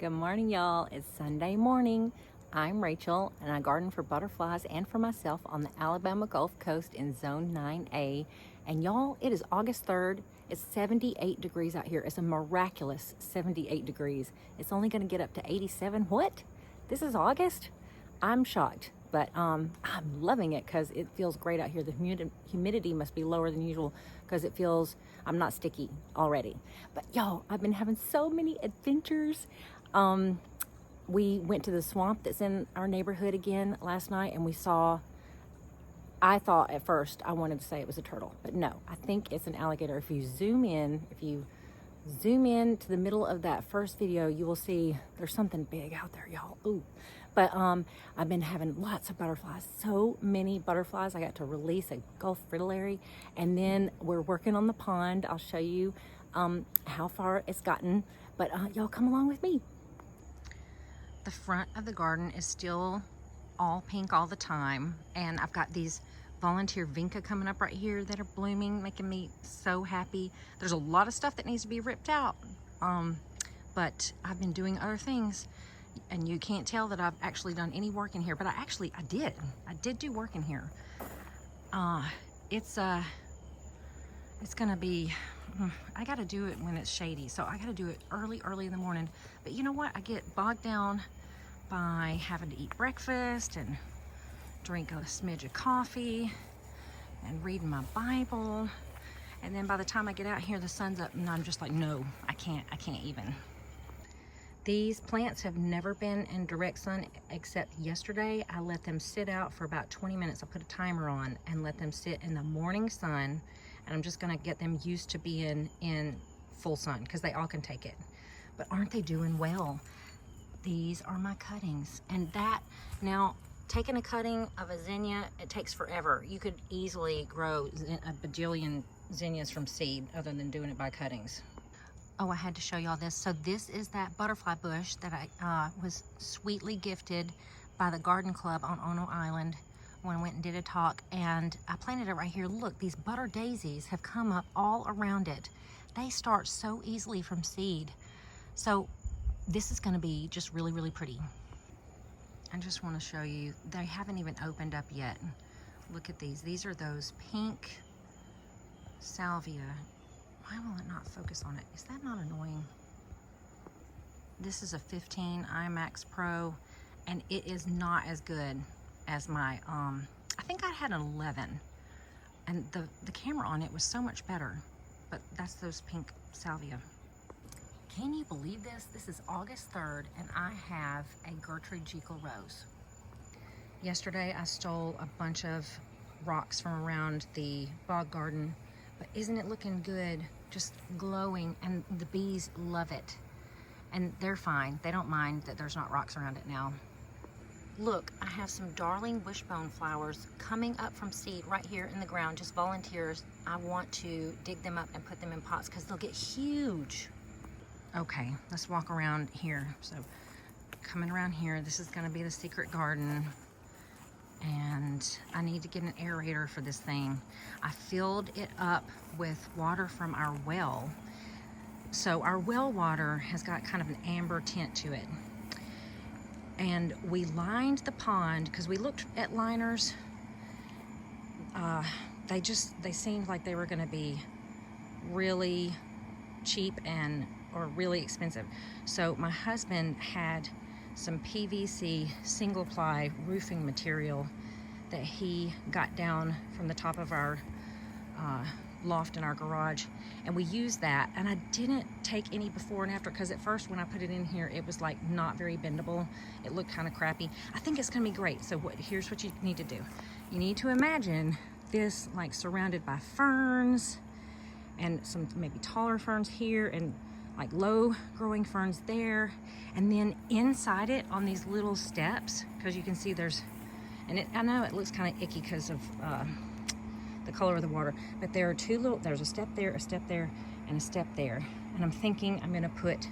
Good morning, y'all. It's Sunday morning. I'm Rachel, and I garden for butterflies and for myself on the Alabama Gulf Coast in Zone 9A. And y'all, it is August 3rd. It's 78 degrees out here. It's a miraculous 78 degrees. It's only going to get up to 87. What? This is August? I'm shocked, but I'm loving it because it feels great out here. The humidity must be lower than usual because it feels I'm not sticky already. But y'all, I've been having so many adventures. We went to the swamp that's in our neighborhood again last night, and we saw, I thought at first I wanted to say it was a turtle, but no, I think it's an alligator. If you zoom in to the middle of that first video, you will see there's something big out there, y'all. Ooh. But I've been having lots of butterflies, so many butterflies. I got to release a Gulf fritillary, and then we're working on the pond. I'll show you how far it's gotten, but y'all come along with me. The front of the garden is still all pink all the time, and I've got these volunteer vinca coming up right here that are blooming, making me so happy. There's a lot of stuff that needs to be ripped out, but I've been doing other things, and you can't tell that I've actually done any work in here, but I did do work in here. It's gonna be, I gotta do it when it's shady, so I gotta do it early in the morning. But you know what? I get bogged down by having to eat breakfast and drink a smidge of coffee and reading my Bible, and then by the time I get out here, the sun's up, and I'm just like, no, I can't even. These plants have never been in direct sun except yesterday. I let them sit out for about 20 minutes. I put a timer on and let them sit in the morning sun, and I'm just gonna get them used to being in full sun because they all can take it. But aren't they doing well? These are my cuttings, and that, now taking a cutting of a zinnia, it takes forever. You could easily grow a bajillion zinnias from seed other than doing it by cuttings. Oh, I had to show y'all this. So this is that butterfly bush that I was sweetly gifted by the garden club on Ono Island when I went and did a talk, and I planted it right here. Look, these butter daisies have come up all around it. They start so easily from seed. So this is gonna be just really pretty. I just wanna show you, they haven't even opened up yet. Look at these. These are those pink salvia. Why will it not focus on it? Is that not annoying? This is a 15 IMAX Pro, and it is not as good as my, I think I had an 11, and the camera on it was so much better, but that's those pink salvia. Can you believe this? This is August 3rd, and I have a Gertrude Jekyll rose. Yesterday, I stole a bunch of rocks from around the bog garden, but isn't it looking good? Just glowing, and the bees love it. And they're fine. They don't mind that there's not rocks around it now. Look, I have some darling wishbone flowers coming up from seed right here in the ground, just volunteers. I want to dig them up and put them in pots because they'll get huge. Okay, let's walk around here. So coming around here, this is gonna be the secret garden, and I need to get an aerator for this thing. I filled it up with water from our well. So our well water has got kind of an amber tint to it. And we lined the pond because we looked at liners. They seemed like they were gonna be really cheap or really expensive. So my husband had some PVC single ply roofing material that he got down from the top of our loft in our garage, and we used that. And I didn't take any before and after because at first when I put it in here, it was like not very bendable. It looked kind of crappy. I think it's gonna be great. So here's what you need to do. You need to imagine this like surrounded by ferns and some maybe taller ferns here and like low growing ferns there, and then inside it on these little steps, because you can see there's, and I know it looks kind of icky because of the color of the water, but there are there's a step there, and a step there, and I'm thinking I'm gonna put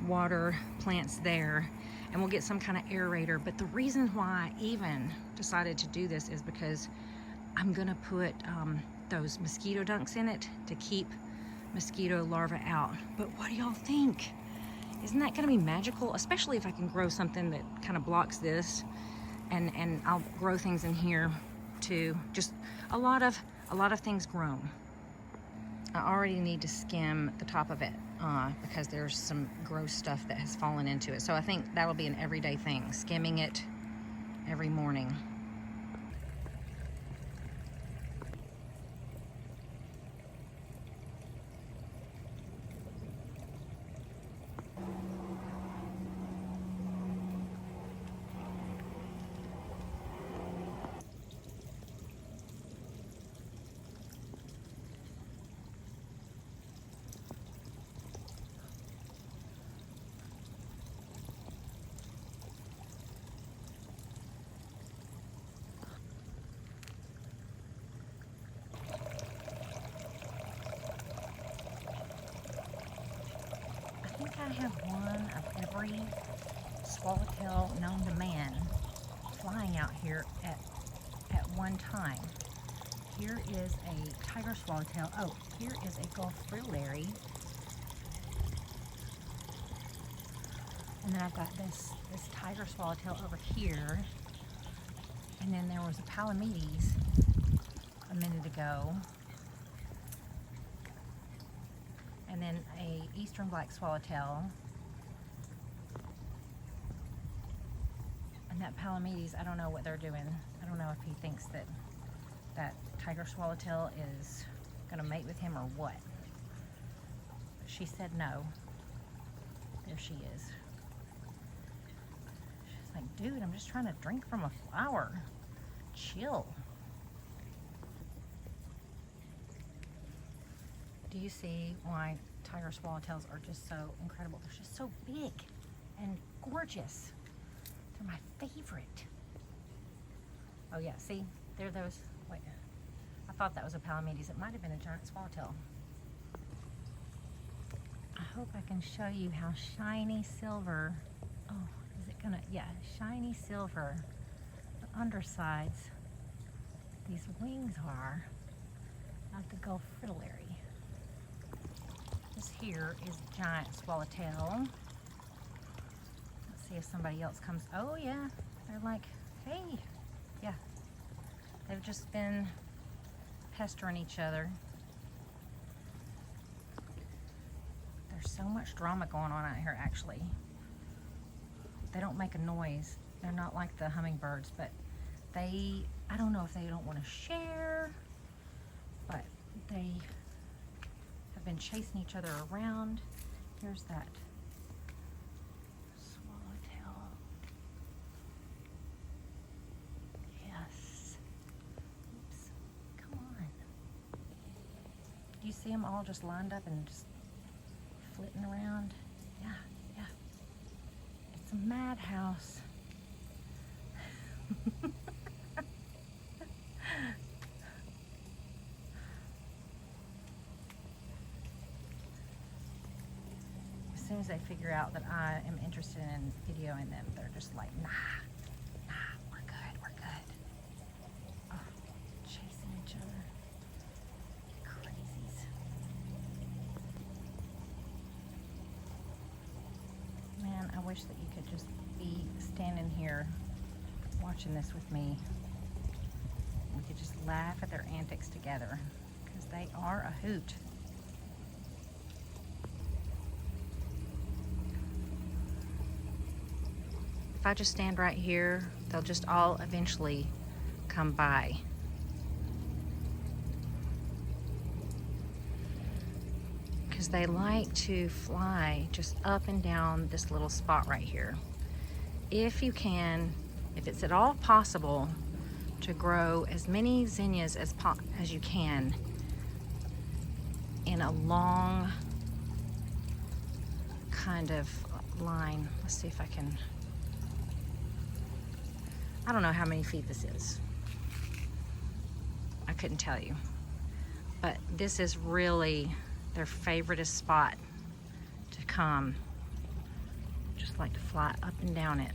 water plants there, and we'll get some kind of aerator. But the reason why I even decided to do this is because I'm gonna put those mosquito dunks in it to keep mosquito larvae out. But what do y'all think? Isn't that gonna be magical? Especially if I can grow something that kind of blocks this, and I'll grow things in here too. Just a lot of things grown. I already need to skim the top of it because there's some gross stuff that has fallen into it. So I think that'll be an everyday thing, skimming it every morning. I have one of every swallowtail known to man flying out here at one time. Here is a tiger swallowtail. Oh, here is a Gulf fritillary. And then I've got this tiger swallowtail over here. And then there was a palamedes a minute ago. And then a eastern black swallowtail. And that palamedes, I don't know what they're doing. I don't know if he thinks that that tiger swallowtail is gonna mate with him or what. But she said no. There she is. She's like, dude, I'm just trying to drink from a flower. Chill. Do you see why tiger swallowtails are just so incredible? They're just so big and gorgeous. They're my favorite. Oh yeah, see? They're those, wait, I thought that was a palamedes. It might have been a giant swallowtail. I hope I can show you how shiny silver, oh, is it gonna, yeah, shiny silver, the undersides, these wings are of the Gulf fritillary. This here is a giant swallowtail. Let's see if somebody else comes. Oh yeah, they're like, hey, yeah. They've just been pestering each other. There's so much drama going on out here actually. They don't make a noise. They're not like the hummingbirds, but they, I don't know if they don't want to share, but they have been chasing each other around. Here's that swallowtail. Yes. Oops. Come on. Do you see them all just lined up and just flitting around? Yeah, yeah. It's a madhouse. As soon as they figure out that I am interested in videoing them, they're just like, nah, we're good, we're good. Oh, chasing each other. Crazies. Man, I wish that you could just be standing here watching this with me. We could just laugh at their antics together, because they are a hoot. If I just stand right here, they'll just all eventually come by. Because they like to fly just up and down this little spot right here. If you can, if it's at all possible, to grow as many zinnias as you can in a long kind of line. Let's see if I can. I don't know how many feet this is. I couldn't tell you. But this is really their favoriteest spot to come. Just like to fly up and down it.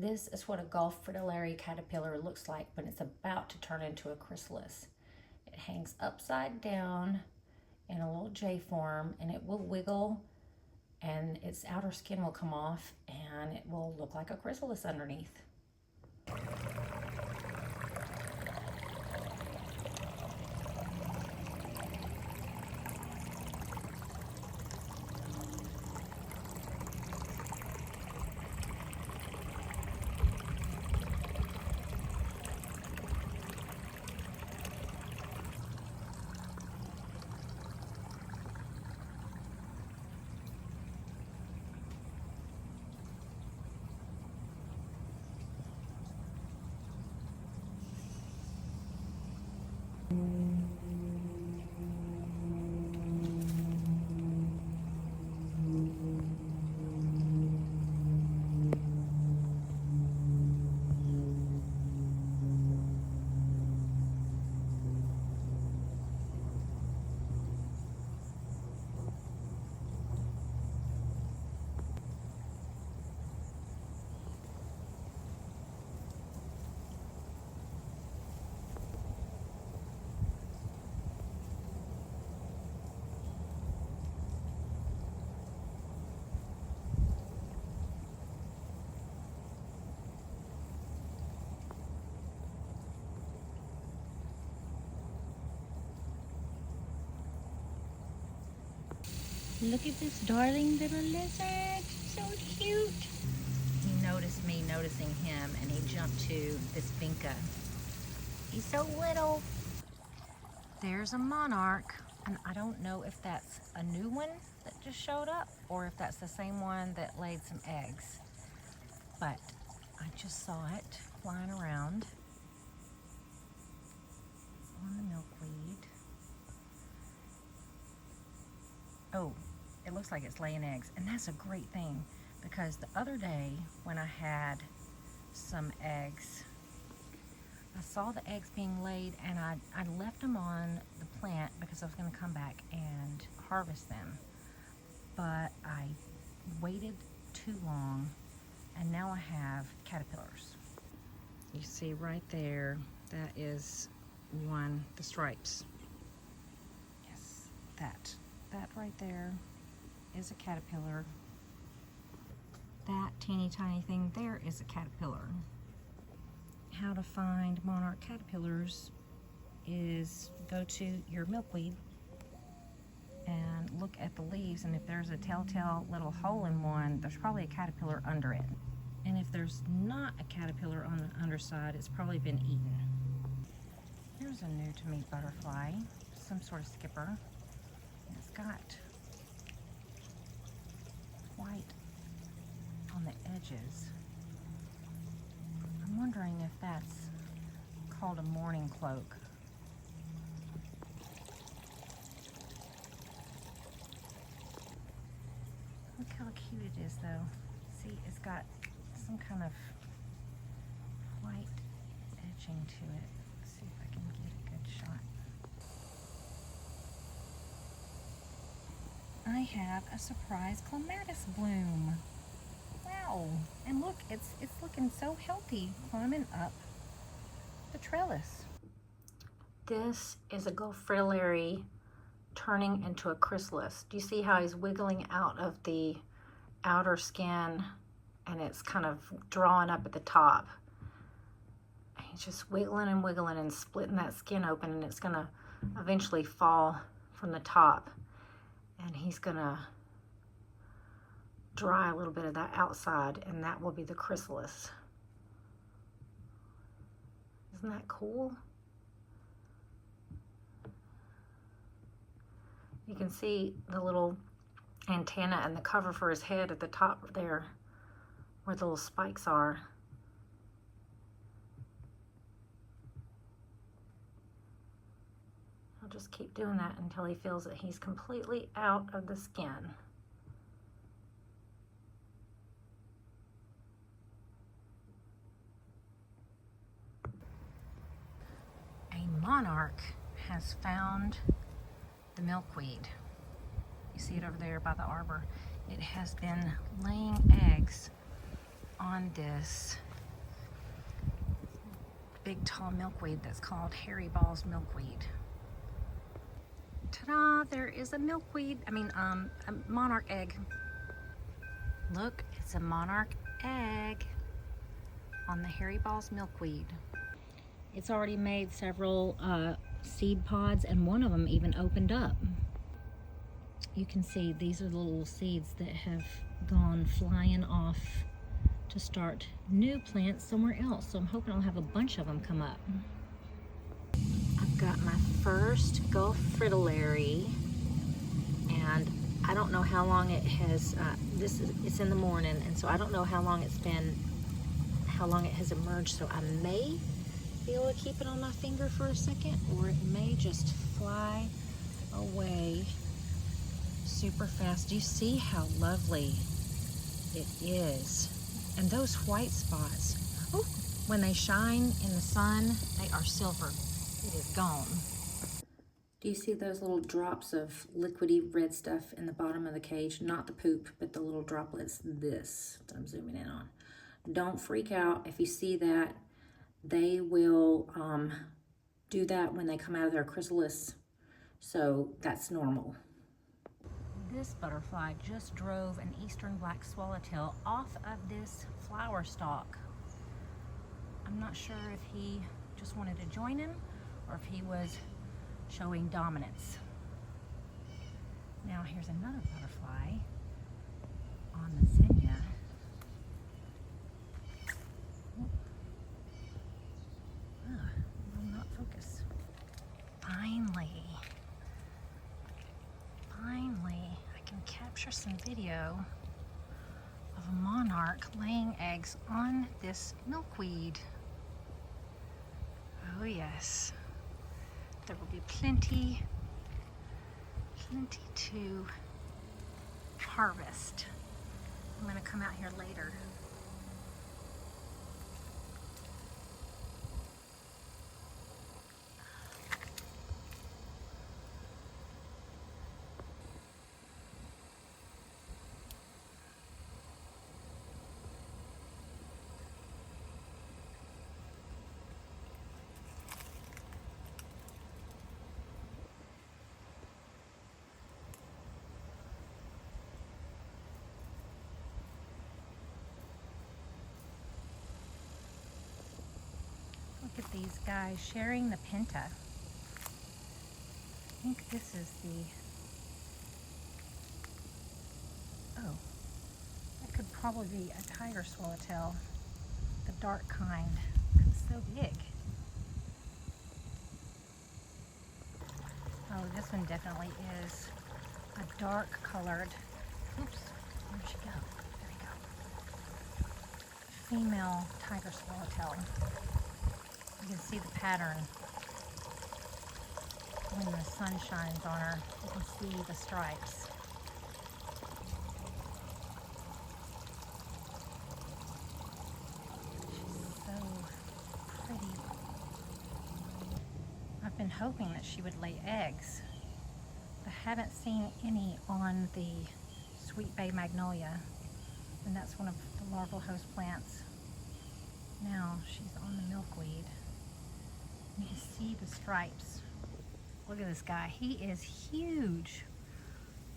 This is what a Gulf fritillary caterpillar looks like when it's about to turn into a chrysalis. It hangs upside down in a little J form, and it will wiggle, and its outer skin will come off, and it will look like a chrysalis underneath. Look at this darling little lizard, so cute. He noticed me noticing him, and he jumped to this vinca. He's so little. There's a monarch, and I don't know if that's a new one that just showed up or if that's the same one that laid some eggs. But I just saw it flying around on the milkweed. Oh, it looks like it's laying eggs, and that's a great thing, because the other day when I had some eggs, I saw the eggs being laid, and I left them on the plant because I was going to come back and harvest them, but I waited too long, and now I have caterpillars. You see right there, that is one, the stripes. Yes, that right there is a caterpillar. That teeny tiny thing there is a caterpillar. How to find monarch caterpillars is go to your milkweed and look at the leaves, and if there's a telltale little hole in one, there's probably a caterpillar under it. And if there's not a caterpillar on the underside, it's probably been eaten. Here's a new to me butterfly, some sort of skipper. It's got white on the edges. I'm wondering if that's called a mourning cloak. Look how cute it is though. See, it's got some kind of white edging to it. Let's see if I can get a good shot. I have a surprise clematis bloom. Wow, and look, it's looking so healthy climbing up the trellis. This is a Gulf fritillary turning into a chrysalis. Do you see how he's wiggling out of the outer skin, and it's kind of drawing up at the top? He's just wiggling and wiggling and splitting that skin open, and it's gonna eventually fall from the top, and he's gonna dry a little bit of that outside, and that will be the chrysalis. Isn't that cool? You can see the little antenna and the cover for his head at the top there, where the little spikes are. I'll just keep doing that until he feels that he's completely out of the skin. A monarch has found the milkweed. You see it over there by the arbor. It has been laying eggs on this big tall milkweed that's called hairy balls milkweed. Ta-da! There is a milkweed, a monarch egg. Look, it's a monarch egg on the hairy balls milkweed. It's already made several seed pods, and one of them even opened up. You can see these are the little seeds that have gone flying off to start new plants somewhere else. So I'm hoping I'll have a bunch of them come up. I've got my first Gulf fritillary, and I don't know how long it has, it's in the morning, and so I don't know how long it has emerged, so I may be able to keep it on my finger for a second, or it may just fly away super fast. Do you see how lovely it is? And those white spots, ooh, when they shine in the sun, they are silver. It is gone. Do you see those little drops of liquidy red stuff in the bottom of the cage? Not the poop, but the little droplets. This that I'm zooming in on. Don't freak out if you see that. They will do that when they come out of their chrysalis, so that's normal. This butterfly just drove an eastern black swallowtail off of this flower stalk. I'm not sure if he just wanted to join him or if he was showing dominance. Now here's another butterfly on the zinnia. Will not focus. Finally, I can capture some video of a monarch laying eggs on this milkweed. Oh yes, there will be plenty to harvest. I'm going to come out here later. Look at these guys sharing the pinta. I think this is that could probably be a tiger swallowtail, the dark kind. It's so big. Oh, this one definitely is a dark colored. Oops, where'd she go? There we go. Female tiger swallowtail. You can see the pattern when the sun shines on her. You can see the stripes. She's so pretty. I've been hoping that she would lay eggs. I haven't seen any on the sweet bay magnolia, and that's one of the larval host plants. Now she's on the milkweed. You can see the stripes. Look at this guy. He is huge.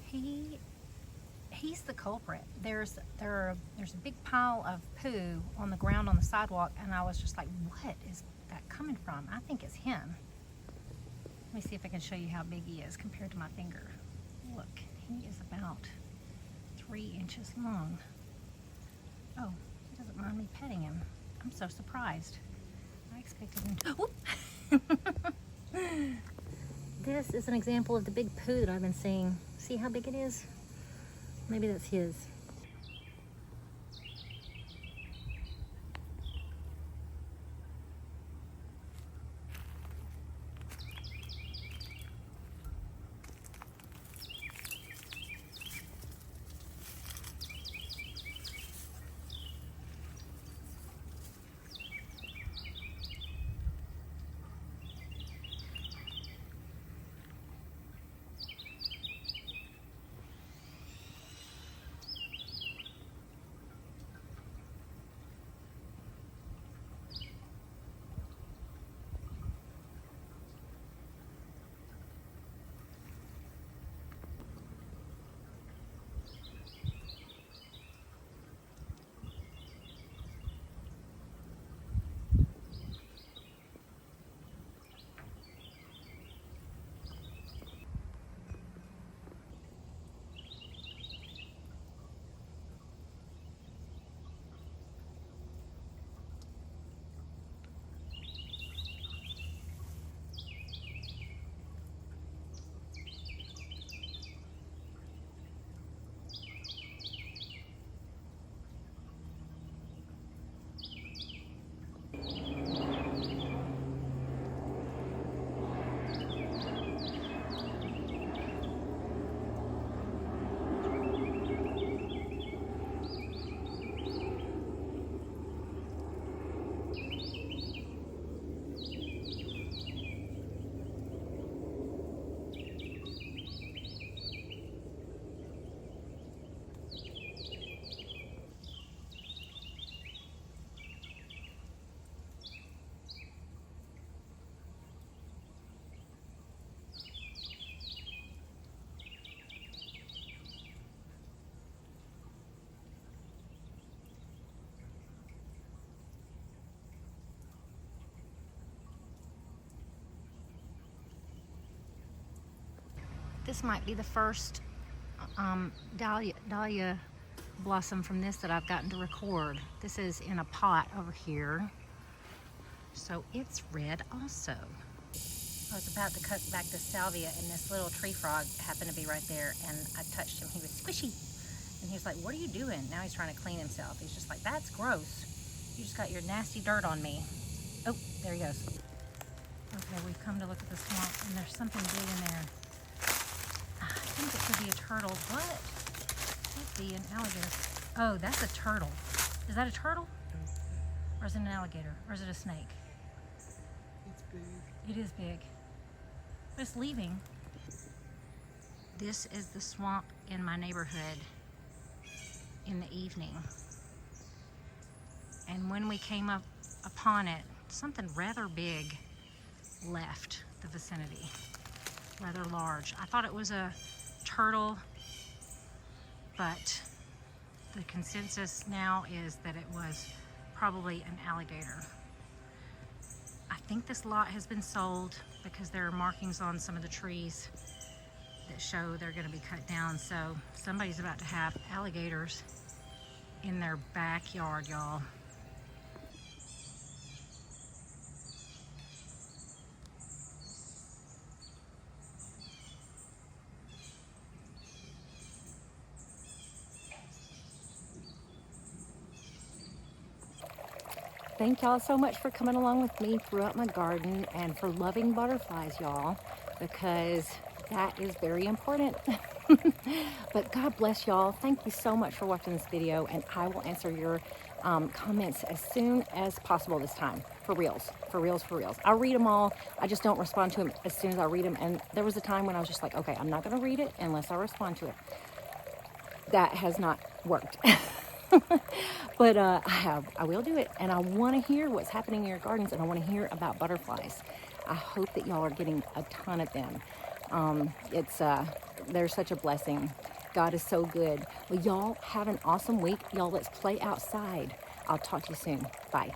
He's the culprit. There's a big pile of poo on the ground on the sidewalk, and I was just like, what is that coming from? I think it's him. Let me see if I can show you how big he is compared to my finger. Look, he is about 3 inches long. Oh, he doesn't mind me petting him. I'm so surprised. I expected him to. Whoop. This is an example of the big poo that I've been seeing. See how big it is? Maybe that's his. This might be the first dahlia blossom from this that I've gotten to record. This is in a pot over here. So it's red also. I was about to cut back the salvia and this little tree frog happened to be right there, and I touched him. He was squishy. And he was like, what are you doing? Now he's trying to clean himself. He's just like, that's gross. You just got your nasty dirt on me. Oh, there he goes. Okay, we've come to look at the swamp and there's something big in there. I think it could be a turtle, but it could be an alligator. Oh, that's a turtle. Is that a turtle? Or is it an alligator? Or is it a snake? It's big. It is big. But it's leaving. This is the swamp in my neighborhood in the evening. And when we came up upon it, something rather big left the vicinity. Rather large. I thought it was a turtle, but the consensus now is that it was probably an alligator. I think this lot has been sold because there are markings on some of the trees that show they're going to be cut down. So somebody's about to have alligators in their backyard, y'all. Thank y'all so much for coming along with me throughout my garden and for loving butterflies, y'all, because that is very important. But God bless y'all. Thank you so much for watching this video, and I will answer your comments as soon as possible this time. For reals, for reals, for reals. I'll read them all. I just don't respond to them as soon as I read them. And there was a time when I was just like, okay, I'm not going to read it unless I respond to it. That has not worked. But I will do it, and I want to hear what's happening in your gardens, and I want to hear about butterflies. I hope that y'all are getting a ton of them. They're such a blessing. God is so good. Well, y'all have an awesome week. Y'all, let's play outside. I'll talk to you soon. Bye.